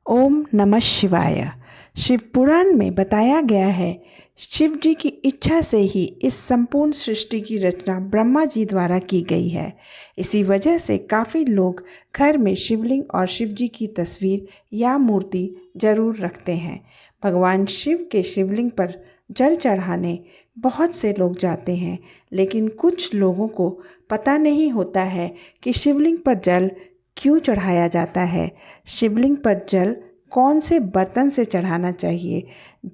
ओम नमः शिवाय। शिव पुराण में बताया गया है, शिव जी की इच्छा से ही इस संपूर्ण सृष्टि की रचना ब्रह्मा जी द्वारा की गई है। इसी वजह से काफ़ी लोग घर में शिवलिंग और शिव जी की तस्वीर या मूर्ति जरूर रखते हैं। भगवान शिव के शिवलिंग पर जल चढ़ाने बहुत से लोग जाते हैं, लेकिन कुछ लोगों को पता नहीं होता है कि शिवलिंग पर जल क्यों चढ़ाया जाता है। शिवलिंग पर जल कौन से बर्तन से चढ़ाना चाहिए,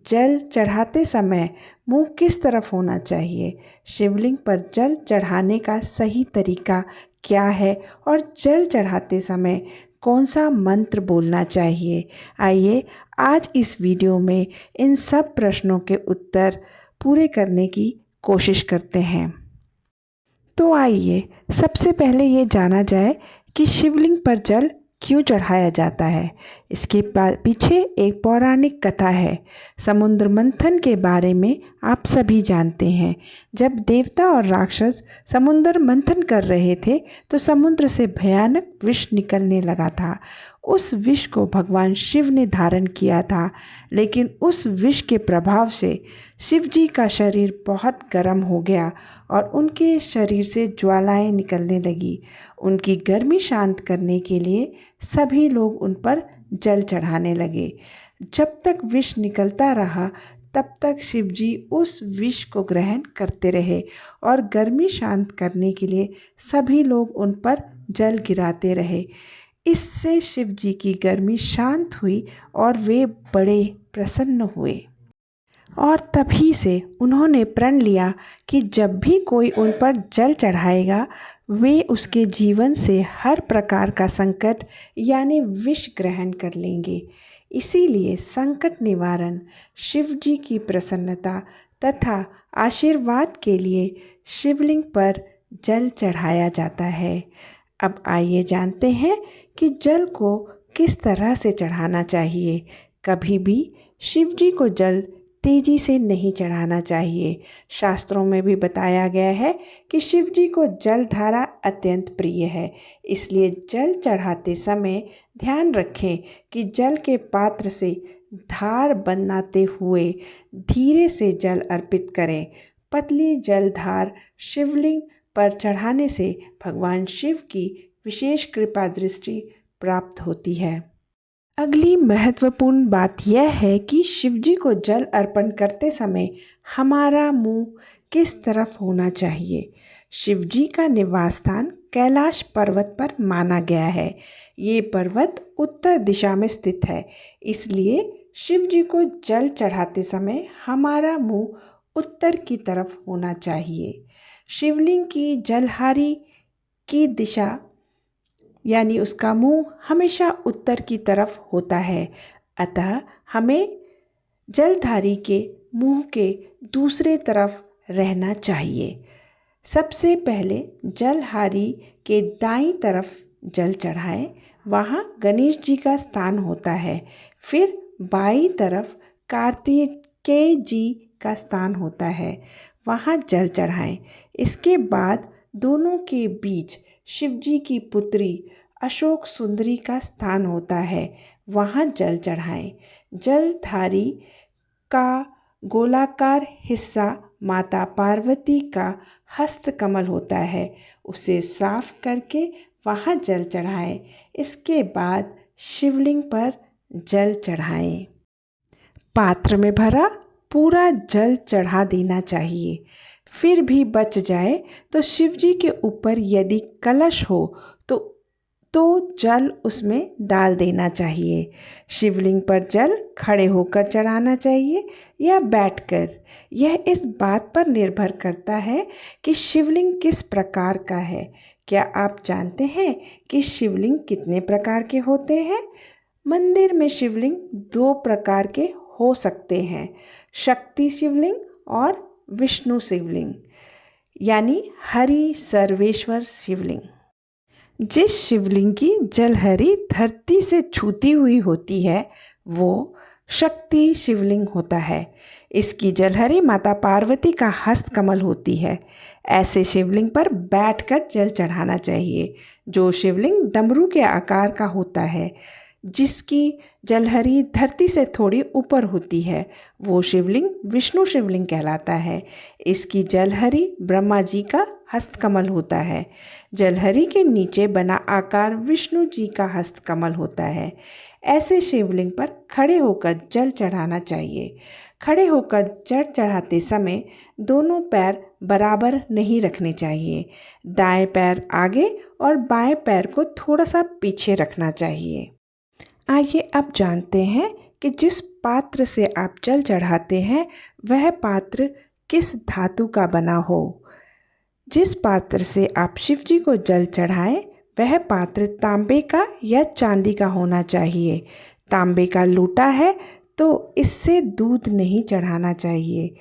जल चढ़ाते समय मुंह किस तरफ होना चाहिए, शिवलिंग पर जल चढ़ाने का सही तरीका क्या है और जल चढ़ाते समय कौन सा मंत्र बोलना चाहिए। आइए आज इस वीडियो में इन सब प्रश्नों के उत्तर पूरे करने की कोशिश करते हैं। तो आइए सबसे पहले ये जाना जाए कि शिवलिंग पर जल क्यों चढ़ाया जाता है। इसके पीछे एक पौराणिक कथा है। समुद्र मंथन के बारे में आप सभी जानते हैं। जब देवता और राक्षस समुद्र मंथन कर रहे थे तो समुद्र से भयानक विष निकलने लगा था। उस विष को भगवान शिव ने धारण किया था, लेकिन उस विष के प्रभाव से शिव जी का शरीर बहुत गर्म हो गया और उनके शरीर से ज्वालाएं निकलने लगी। उनकी गर्मी शांत करने के लिए सभी लोग उन पर जल चढ़ाने लगे। जब तक विष निकलता रहा तब तक शिव जी उस विष को ग्रहण करते रहे और गर्मी शांत करने के लिए सभी लोग उन पर जल गिराते रहे। इससे शिव जी की गर्मी शांत हुई और वे बड़े प्रसन्न हुए और तभी से उन्होंने प्रण लिया कि जब भी कोई उन पर जल चढ़ाएगा वे उसके जीवन से हर प्रकार का संकट यानी विष ग्रहण कर लेंगे। इसीलिए संकट निवारण, शिव जी की प्रसन्नता तथा आशीर्वाद के लिए शिवलिंग पर जल चढ़ाया जाता है। अब आइए जानते हैं कि जल को किस तरह से चढ़ाना चाहिए। कभी भी शिव जी को जल तेजी से नहीं चढ़ाना चाहिए। शास्त्रों में भी बताया गया है कि शिव जी को जल धारा अत्यंत प्रिय है, इसलिए जल चढ़ाते समय ध्यान रखें कि जल के पात्र से धार बनाते हुए धीरे से जल अर्पित करें। पतली जल धार शिवलिंग पर चढ़ाने से भगवान शिव की विशेष कृपा दृष्टि प्राप्त होती है। अगली महत्वपूर्ण बात यह है कि शिवजी को जल अर्पण करते समय हमारा मुंह किस तरफ होना चाहिए। शिवजी का निवास स्थान कैलाश पर्वत पर माना गया है। ये पर्वत उत्तर दिशा में स्थित है, इसलिए शिवजी को जल चढ़ाते समय हमारा मुंह उत्तर की तरफ होना चाहिए। शिवलिंग की जलहारी की दिशा यानी उसका मुंह हमेशा उत्तर की तरफ होता है, अतः हमें जलधारी के मुंह के दूसरे तरफ रहना चाहिए। सबसे पहले जलहारी के दाईं तरफ जल चढ़ाएं, वहाँ गणेश जी का स्थान होता है। फिर बाईं तरफ कार्तिकेय जी का स्थान होता है, वहाँ जल चढ़ाएं। इसके बाद दोनों के बीच शिवजी की पुत्री अशोक सुंदरी का स्थान होता है, वहाँ जल चढ़ाएं। जलधारी का गोलाकार हिस्सा माता पार्वती का हस्त कमल होता है, उसे साफ करके वहाँ जल चढ़ाएं। इसके बाद शिवलिंग पर जल चढ़ाएं। पात्र में भरा पूरा जल चढ़ा देना चाहिए। फिर भी बच जाए तो शिवजी के ऊपर यदि कलश हो तो जल उसमें डाल देना चाहिए। शिवलिंग पर जल खड़े होकर चढ़ाना चाहिए या बैठकर, यह इस बात पर निर्भर करता है कि शिवलिंग किस प्रकार का है। क्या आप जानते हैं कि शिवलिंग कितने प्रकार के होते हैं? मंदिर में शिवलिंग 2 प्रकार के हो सकते हैं, शक्ति शिवलिंग और विष्णु शिवलिंग यानी हरि सर्वेश्वर शिवलिंग। जिस शिवलिंग की जलहरी धरती से छूती हुई होती है वो शक्ति शिवलिंग होता है। इसकी जलहरी माता पार्वती का हस्त कमल होती है। ऐसे शिवलिंग पर बैठकर जल चढ़ाना चाहिए। जो शिवलिंग डमरू के आकार का होता है, जिसकी जलहरी धरती से थोड़ी ऊपर होती है, वो शिवलिंग विष्णु शिवलिंग कहलाता है। इसकी जलहरी ब्रह्मा जी का हस्तकमल होता है। जलहरी के नीचे बना आकार विष्णु जी का हस्तकमल होता है। ऐसे शिवलिंग पर खड़े होकर जल चढ़ाना चाहिए। खड़े होकर जल चढ़ाते समय दोनों पैर बराबर नहीं रखने चाहिए। दाएं पैर आगे और बाएं पैर को थोड़ा सा पीछे रखना चाहिए। आइए अब जानते हैं कि जिस पात्र से आप जल चढ़ाते हैं वह पात्र किस धातु का बना हो। जिस पात्र से आप शिव जी को जल चढ़ाएं वह पात्र तांबे का या चांदी का होना चाहिए। तांबे का लोटा है तो इससे दूध नहीं चढ़ाना चाहिए।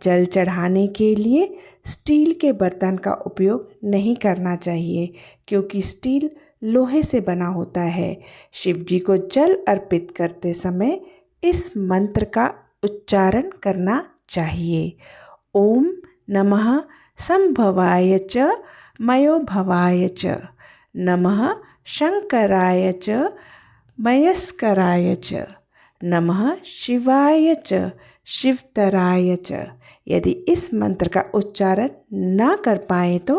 जल चढ़ाने के लिए स्टील के बर्तन का उपयोग नहीं करना चाहिए, क्योंकि स्टील लोहे से बना होता है। शिव जी को जल अर्पित करते समय इस मंत्र का उच्चारण करना चाहिए। ओम नमः संभवाय च मयोभवाय च, नमः शंकराय च मयस्कराय च, नमः शिवाय च शिवतराय च। यदि इस मंत्र का उच्चारण ना कर पाए तो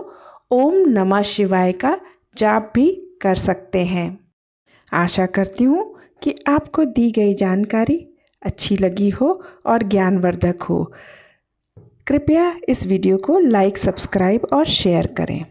ओम नमः शिवाय का जाप भी कर सकते हैं। आशा करती हूँ कि आपको दी गई जानकारी अच्छी लगी हो और ज्ञानवर्धक हो। कृपया इस वीडियो को लाइक, सब्सक्राइब और शेयर करें।